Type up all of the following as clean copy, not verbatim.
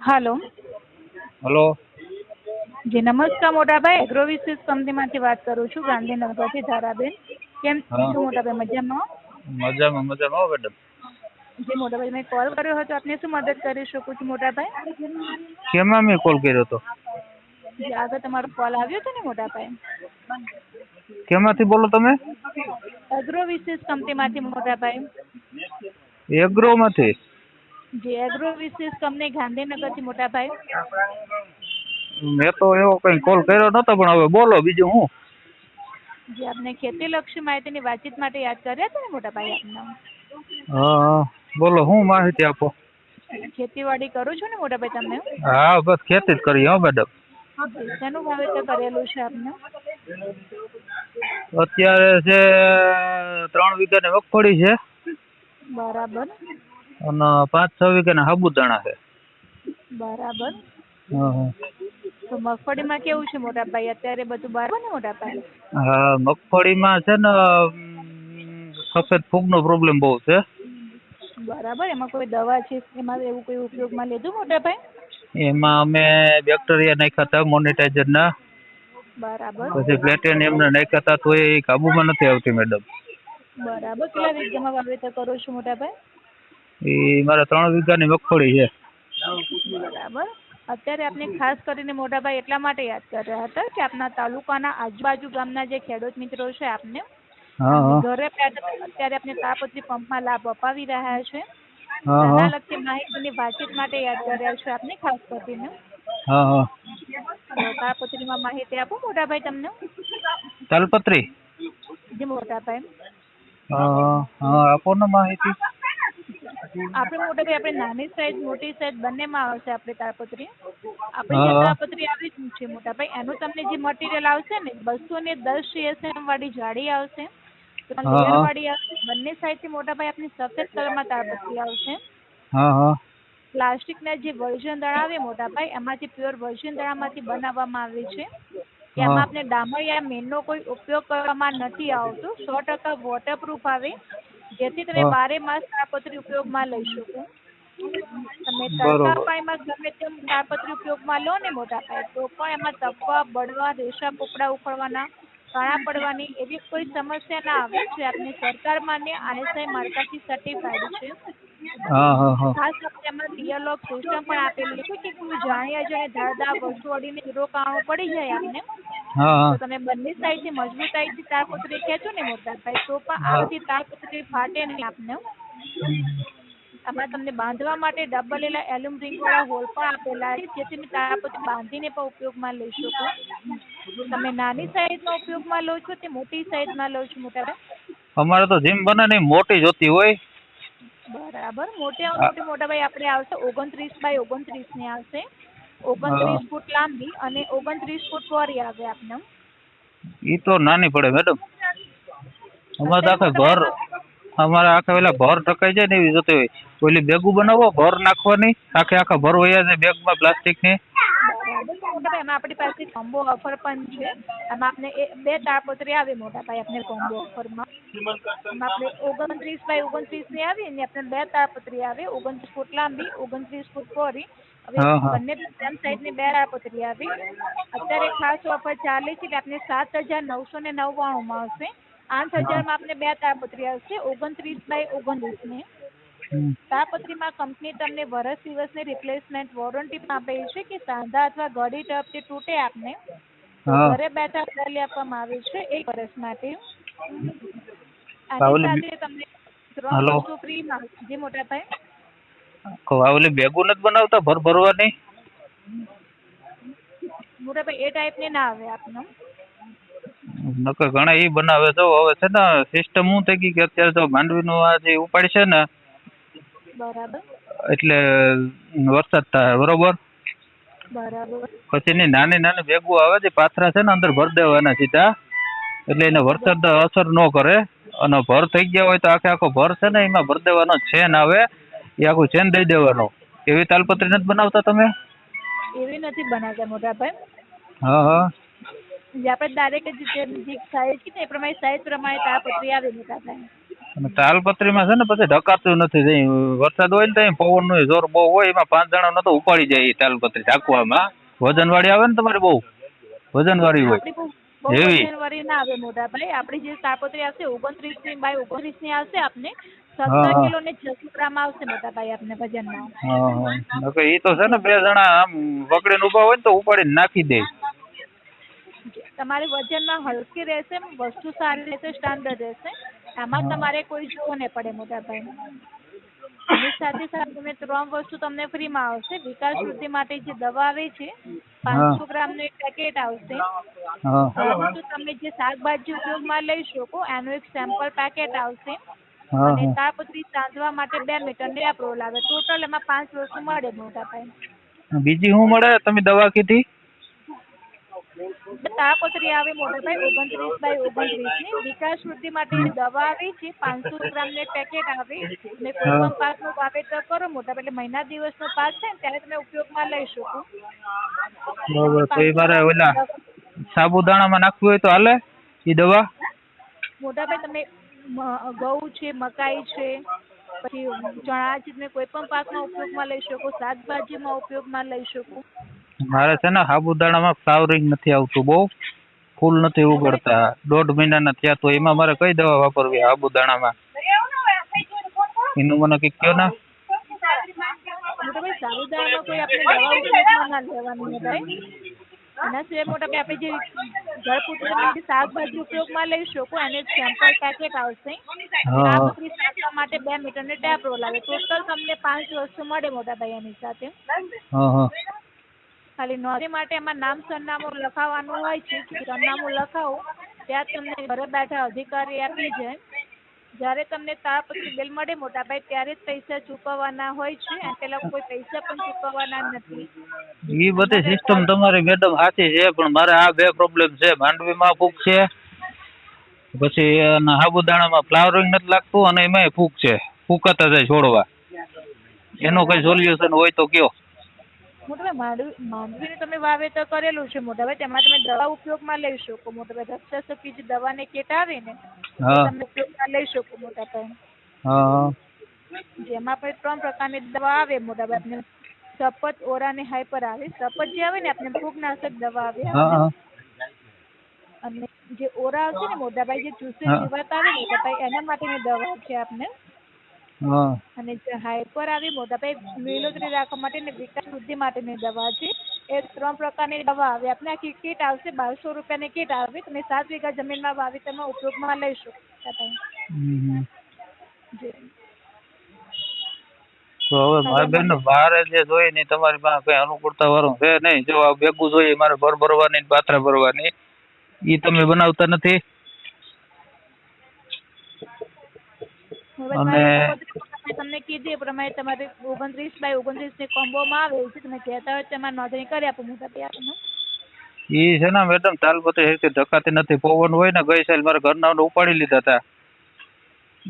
હાલો. Hello. જી નમસ્કાર મોટાભાઈ, એગ્રોવિસીસ કંપનીમાંથી વાત કરું છું, ગાંધીનગરથી ધારાબેન. કેમ હા, છો મોટાભાઈ, મજામાં? મજામાં મજામાં હો મેડમ. જી મોટાભાઈ, મેં કોલ કર્યો હતો, આપને શું મદદ કરી શકું છું મોટાભાઈ? કેમાં મેં કોલ કર્યો હતો? જી આગળ તમારો કોલ આવ્યો હતો ને મોટાભાઈ. કેમાંથી બોલો તમે? એગ્રોવિસીસ કંપનીમાંથી મોટાભાઈ. એગ્રોમાંથી? જી એગ્રોવિસીસ કંપની ગાંધીનગરથી મોટાભાઈ. મેં તો એવો કઈ કોલ કર્યો નતો, પણ હવે બોલો બીજું હું. જી આપને ખેતીલક્ષી માહિતીની વાતચીત માટે યાદ કર્યા હતા ને મોટાભાઈ આપને. હા હા, બોલો શું માહિતી આપો? ખેતીવાડી કરો છો ને મોટાભાઈ તમે? હા, બસ ખેતી જ કરી હો મેડમ. જી શેનું વાવેતર કરેલું છે આપને? અત્યારે છે 3 વીઘાની મગફળી છે બરાબર. અને 5-6 વીઘાના સાબુદાણા છે. બરાબર. હા હા. તો મગફળીમાં કેવું છે મોટાભાઈ, અત્યારે બધું બરાબર ને મોટાભાઈ? હા, મગફળીમાં છે ને સફેદ ફૂગનો પ્રોબ્લેમ બહુ છે. બરાબર. એમાં કોઈ દવા છે, એમાં એવું કોઈ ઉપયોગમાં લીધું મોટાભાઈ? એમાં અમે બેક્ટેરિયા નાખ્યા હતા મોનેટાઇઝરના, બરાબર. પછી પ્લેટિનિયમને નાખ્યા હતા, તો એ કાબુમાં નથી આવતી મેડમ. બરાબર. કેટલા વીઘામાં વાવેતર કરો છો મોટાભાઈ? એ મારા 3 વીઘાની મગફળી છે. બરાબર. અત્યારે આપણે ખાસ કરીને મોટાભાઈ એટલા માટે યાદ કર્યા હતા કે આપના તાલુકાના આજુબાજુ ગામના જે ખેડૂત મિત્રો છે આપને હા એમની હા ઘરે બેઠા અત્યારે આપણે તાપત્રી પંપમાં લાભ અપાવી રહ્યા છે. હા તેના હા લગતી માહિતીની વાતચીત માટે યાદ કર્યા છે આપને ખાસ કરીને. હા હા. તો તાપત્રીમાં માહિતી આપું મોટાભાઈ તમને? તાલપત્રી? જી મોટાભાઈ. હા, આપો ને માહિતી. આપણે મોટાભાઈ આપણે નાની સાઈઝ મોટી સાઈઝ બંનેમાં આવશે આપણી તાડપત્રી. આપણી જે હા તાડપત્રી આવી છે મોટાભાઈ, એનું તમને જે મટીરિયલ આવશે ને 210 CSM વાળી જાડી આવશે, હા લેયર હા વાળી આવશે. બંને સાઈડથી મોટાભાઈ આપની સફેદ કલરમાં તાડપત્રી આવશે. હા હા. પ્લાસ્ટિકના જે વર્જન દળ આવે મોટાભાઈ, એમાંથી પ્યોર વર્જન દળામાંથી બનાવવામાં આવે છે. હા એમાં આપણે ડામર યા મેનનો કોઈ ઉપયોગ કરવામાં નથી આવતો. 100% વોટરપ્રૂફ આવે, જેથી તમે હા 12 માસ તાડપત્રી ઉપયોગમાં લઈ શકો. તમે તડકા બરોબર. પાણીમાં ગમે તેમ તાડપત્રી ઉપયોગમાં લો ને મોટાભાઈ, તો પણ એમાં ધબ્બા, બળવા, રેશા, પોપડા ઉખડવાના, કાણા પડવાની એવી કોઈ સમસ્યા ના આવે, જે આપની સરકાર માન્ય ISI માર્કાથી સર્ટિફાઈડ છે. હા હા હા. ખાસ આપણે એમાં રિયલ લોક સિસ્ટમ પણ આપેલી છે કે કોઈ જાણી અજાણી ધારદાર વસ્તુ અડીને હીરો કાણો પડી જાય આપને, હા તો તમે બંને સાઈડથી મજબૂતાઈથી તાડપત્રી ખેંચો ને મોટાભાઈ, તો પણ હા. આગળથી તાડપત્રી ફાટે નહીં આપને. આમાં તમને બાંધવા માટે ડબલેલા એલ્યુમ રિંગ વાળા હોલ પણ આપેલા છે, જેથી તમે તાડપત્રી બાંધીને પણ ઉપયોગમાં લઈ શકો. તમે નાની સાઈઝનો ઉપયોગમાં લો છો તે મોટી સાઈઝમાં લો છો મોટાભાઈ? અમારે તો જીમ બને ને મોટી જોતી હોય. બરાબર. મોટી મોટાભાઈ આપણે આવશે 29 x 29 ની આવશે. હા. 29 ફૂટ લાંબી અને 29 ફૂટ પહોળી આવે આપને. ઈ તો નાની પડે મેડમ. અમારે તો અત્યારે આખા ઘર, મોટાભાઈ અમારે આખા પેલા ભર ઢકાઈ જાય ને એવી જોતી હોય. ઓલી બેગું બનાવો ભર નાખવાની, આખા ભર વયા જાય બેગમાં પ્લાસ્ટિકની. બરાબર મોટાભાઈ, એમાં આપણી પાસે કોમ્બો ઓફર પણ છે. એમાં આપણે 2 તાડપત્રી આવે મોટાભાઈ આપણે કોમ્બો ઓફરમાં. એમાં આપણે 29 x 29 ની આવી ને આપણે 2 તાડપત્રી આવે, 29 ફૂટ લાંબી, 29 ફૂટ પહોળી. હવે હા હા બંને સેમ સાઈઝની 2 તાડપત્રી આવી. અત્યારે ખાસ ઓફર ચાલે છે કે આપણે 7,999 માં આવશે. 8,000 માં આપણે 2 તાડપત્રી આવશે, 29 x 29 ની. હમ. તાડપત્રીમાં કંપની તમને વર્ષ દિવસની રિપ્લેસમેન્ટ વોરંટી પણ આપે છે કે સાંધા અથવા ગળી ટપથી તૂટે આપને, તો હા. ઘરે બેઠા બદલી આપવામાં આવે છે 1 વર્ષ માટે. આ આની ઓલી સાથે તમને 3 હલો, વસ્તુ ફ્રીમાં. જી મોટાભાઈ. આ ઓલી બેગું નથી બનાવતા ભરવાની? મોટાભાઈ એ ટાઈપની ના આવે આપને. નકર ઘણા ઈ બનાવે તો હવે છે ને સિસ્ટમ શું થઈ ગઈ કે અત્યારે તો માંડવીનું આ જે ઉપાડ છે ને, બરાબર. એટલે વરસાદ થાય બરોબર, બરાબર. પછી એની નાની નાની ભેગું આવે છે પાથરા છે ને અંદર ભર દેવાના સીધા, એટલે એને વરસાદ અસર ન કરે. અને ભર થઈ ગયા હોય તો આખો ભર છે ને એમાં ભર દેવાનો ચેન આવે, એ આખું ચેન દઈ દેવાનો. એવી તાલપત્રી નથી બનાવતા તમે? એવી નથી બનાવતા મોટાભાઈ. હા હા. જે આપણે ડાયરેક્ટ જે સાઈઝ છે ને એ પ્રમાણે સાઈઝ પ્રમાણે તાડપત્રી આવે મોટાભાઈ. અને તાલપત્રીમાં છે ને પછી ઢકાતું નથી. જઈ વરસાદ હોય ને તો પવનનો જોર બહુ હોય, એમાં 5 જણા તો ઉપાડી જાય એ તાલપત્રી ઢાંકવામાં. વજનવાળી આવે ને તમારી, બહુ વજનવાળી હોય, આપણી બહુ હેવી. વજનવાળી ના આવે મોટા ભાઈ. આપણી જે તાપત્રી આવશે 29 બાય 29 આવશે આપને. હા 17 હા કિલો ને 600 ગ્રામ આવશે મોટા ભાઈ આપને વજનમાં. હા હા. નકર ઈ તો છે ને 2 જણા આમ પકડીને ઊભા હોય ને તો ઉપાડીને નાખી દે. તમારી વજનમાં હલકી રહેશે, વસ્તુ સારી રહેશે, સ્ટાન્ડર્ડ રહેશે. આમાં તમારે કોઈ જોવું નહીં પડે મોટા ભાઈ. એની સાથે સાથે તમે 3 વસ્તુ તમને ફ્રીમાં આવશે. વિકાસ વૃદ્ધિ માટે જે દવા આવે છે હા 500 ગ્રામનું એક પેકેટ આવશે. હા બીજું તમે જે શાકભાજી ઉપયોગમાં લઈ શકો એનું એક સેમ્પલ પેકેટ આવશે. હા અને હા. તાપત્રી સાંધવા માટે 2 મીટર નેપ રોલ આવે. ટોટલ એમાં 5 વસ્તુ મળે મોટા ભાઈ. બીજી શું મળે તમે દવા કીધી? તાપત્રી આવે મોટા ભાઈ 29 બાય 29 ની. વિકાસ વૃદ્ધિ માટેની દવા આવે છે 500 ગ્રામ ને પેકેટ આવે. અને કોઈ હા પણ પાકનું વાવેતર કરો મોટા ભાઈ, એટલે મહિના દિવસનો પાક થાય ને ત્યારે તમે ઉપયોગમાં લઈ શકો. બરોબર. તો એ 500 મારે ગ્રામ ઓલા સાબુદાણામાં નાખવી હોય તો હાલે એ દવા? મોટા ભાઈ તમે ઘઉં છે, મકાઈ છે, પછી ચણા છે, તમે કોઈ પણ પાકમાં ઉપયોગમાં લઈ શકો. શાકભાજીમાં ઉપયોગમાં લઈ શકો. મારે છે ને સાબુદાણામાં ફ્લાવરિંગ નથી આવતું, બહુ ફૂલ નથી ઉગડતા. 1.5 મહિનાના થયા. તો એમાં મારે કઈ દવા વાપરવી સાબુદાણામાં? એનું મને કંઈક કહો ને. મોટા ભાઈ સાબુદાણામાં કોઈ આપણે દવા ઉપયોગમાં ના લેવાની ભાઈ. એના સિવાય મોટા ભાઈ આપણે જે જળપુત્ર તમે જે શાકભાજી ઉપયોગમાં લઈ શકો એને સેમ્પલ પેકેટ આવશે. હા હા તાપત્રી સાંધવા માટે 2 મીટર ને ટેપ રોલ આવે. ટોટલ તમને 5 વસ્તુ મળે મોટા ભાઈ એની સાથે. હા હા. ખાલી નોંધણી માટે એમાં નામ સરનામું લખાવવાનું હોય છે. સરનામું લખાવો ત્યાં તમને ઘરે બેઠા અધિકારી આપી જાય. જ્યારે તમને તાળપત્રી બિલ મળે મોટા ભાઈ ત્યારે જ પૈસા ચૂકવવાના હોય છે. અને પેલા કોઈ પૈસા પણ ચૂકવવાના નથી. એ બધી સિસ્ટમ તમારી મેડમ સાચી છે, પણ મારે આ 2 પ્રોબ્લેમ છે. માંડવીમાં ફૂગ છે, પછી સાબુદાણામાં ફ્લાવરિંગ નથી લાગતું, અને એમાંય ફૂગ છે, ફૂંકાતા જાય છોડવા. એનું કઈ સોલ્યુશન હોય તો કયો. મોટા ભાઈ માંડવીનું તમે વાવેતર કરેલું છે મોટા ભાઈ, તેમાં તમે દવા ઉપયોગમાં લઈ શકો. મોટા ભાઈ રક્ષાશક્તિ જે દવાની કીટ આવે ને એ હા તમે ઉપયોગમાં લઈ શકો મોટા ભાઈ. હા જેમાં પણ 3 પ્રકારની દવા આવે મોટા ભાઈ. સપત, ઓરા ને હાઈપર આવે. સપત જે આવે ને આપણે ફૂગનાશક દવા આવે હા આપણે. હા અને જે ઓરા આવશે ને મોટા ભાઈ, જે ચૂસે હા જીવાત આવે મોટા ભાઈ એના માટેની દવા છે આપને. હા. અને જે હાઈપર આવી મોટા ભાઈ લીલોતરી રાખવા માટે ને વિકાસ વૃદ્ધિ માટેની દવા છે. એ 3 પ્રકારની દવા આવે. આપણે આખી કીટ આવશે 1200 રૂપિયાની કીટ આવે. તમે 7 વીઘા જમીનમાં વાવેતરમાં ઉપયોગમાં લઈ શકો મોટા ભાઈ. હમ. જી. તો હવે ખાલી મારી બેન અમારે મારે જે જોઈએ ને તમારી પાસે કઈ અનુકૂળતા વાળું છે નહીં. જો આ ભેગું જોઈએ મારે ભરવાની ને પાથરા ભરવાની, ઈ તમે બનાવતા નથી. હવે અને મારી તાપત્રી તમને કીધી એ પ્રમાણે તમારે 29 બાય 29 ની કોમ્બોમાં આવે છે. તમે કહેતા હોય તેમાં નોંધણી કરી આપો મોટા ભાઈ આપને. ઈ છે ને મેડમ તાલપત્રી હેરથી ધકાતી નથી. પવન હોય ને, ગઈ સાલ મારા ઘરના ઉપાડી લીધા હતા.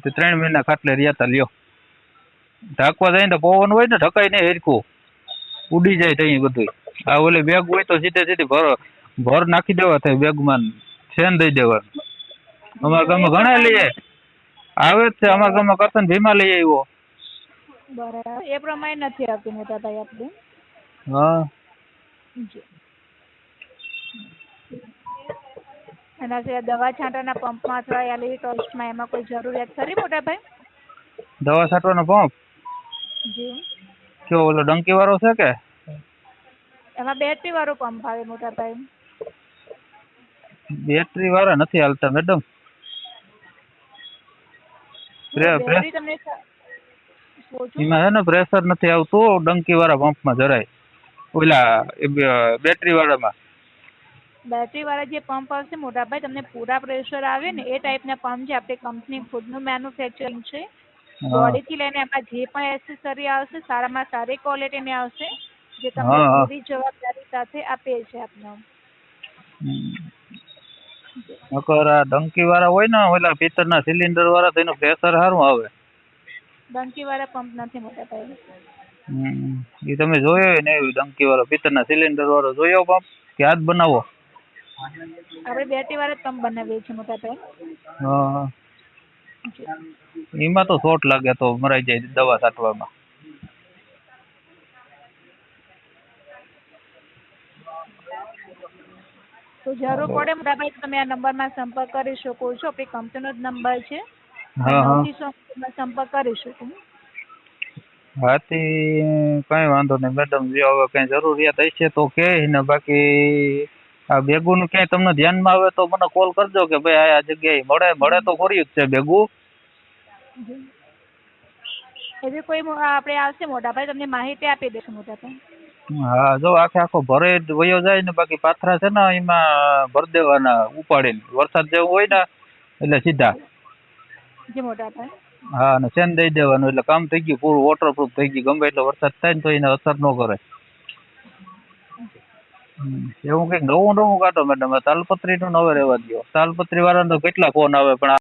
તે 3 મહિના ખાટલે રહ્યા તા, લ્યો. ઢાંકવા જાય ને તો પવન હોય ને ઢકાય નહીં હેરખું, ઉડી જાય તઈ બધું. આ ઓલી બેગ હોય તો સીધી ભર નાખી દેવા થાય બેગમાં, છેન દઈ દેવાનું. અમારા જો એ ગામમાં ઘણા લઈએ પ્રમાણે આવે જ છે. અમારા ગામમાં કરતન ભીમા લઈ આવ્યો. બરાબર એ પ્રમાણે નથી આવતી મોટા ભાઈ આપણે. હા. જી. એના સિવાય દવા છાંટવાના પંપમાં અથવા એલઈડી ટોર્ચમાં એમાં કોઈ જરૂરિયાત ખરી મોટા ભાઈ? દવા છાંટવાનો પંપ જી. કયો ઓલો ડંકી વાળો છે કે? એમાં બેટરી વાળો પંપ આવે મોટા ભાઈ. બેટરી વાળા નથી હાલતા મેડમ. બેટરી તમને સોચું એમાં છે ને પ્રેશર નથી આવતું ડંકી વાળા પંપમાં જરાય. ઓલા બેટરી વાળામાં. બેટરી વાળા જે પંપ આવશે મોટા ભાઈ તમને પૂરા પ્રેશર આવે ને એ ટાઈપના પંપ છે. આપણી કંપની ખુદનું મેન્યુફેક્ચરિંગ છે. બોડીથી લઈને એમાં જે પણ એસેસરી આવશે સારામાં સારી ક્વોલિટીની આવશે. જે તમને હા પૂરી જવાબદારી સાથે આપીએ છીએ આપણે. નકર આ ડંકી વાળા હોય ને ઓલા પિત્તળના સિલિન્ડર વાળા તો એનું પ્રેશર સારું આવે. ડંકી વાળા પંપ નથી મોટા ભાઈ. એ તમે જોયો ને એવી ડંકી વાળો પિત્તળના સિલિન્ડર વાળો જોયો પંપ કે આજ બનાવો? આપણે બેટરી વાળા પંપ બનાવીએ છીએ મોટા ભાઈ. હા. એમાં તો શોર્ટ લાગે તો મરાઈ જાય દવા છાંટવામાં. તો જરૂર પડે મોટાભાઈ તો તમે આ નંબરમાં સંપર્ક કરી શકો છો. આપણી કંપનીનો જ નંબર છે. હા હા 930 માં સંપર્ક કરી શકો. હાથી કઈ વાંધો નહીં મેડમ, જો હવે કઈ જરૂરિયાત હશે તો કે ને, બાકી આ ભેગું નું ક્યાંય તમને ધ્યાનમાં આવે તો મને કોલ કરજો કે ભાઈ આ જગ્યાએ મળે તો ખોરી જ છે ભેગું. એવી કોઈ આપણે આવશે મોટાભાઈ તમને માહિતી આપી દેશું મોટાભાઈ. હા જો આખો ભરે જ વયો જાય ને, બાકી પાથરા છે ને એમાં ભર દેવાના ઉપાડીને, વરસાદ જેવું હોય ને એટલે સીધા. જી મોટાભાઈ. હા, અને સેન દઈ દેવાનું એટલે કામ થઈ ગયું પૂરું, વોટરપ્રૂફ થઈ ગયું. ગમે એટલો વરસાદ થાય ને તો એને અસર ન કરે. એવું કંઈક નવું કાઢો મેડમ. તાલપત્રી નું નવે રહેવા દો. તાલપત્રી વાળાને તો કેટલા ફોન આવે પણ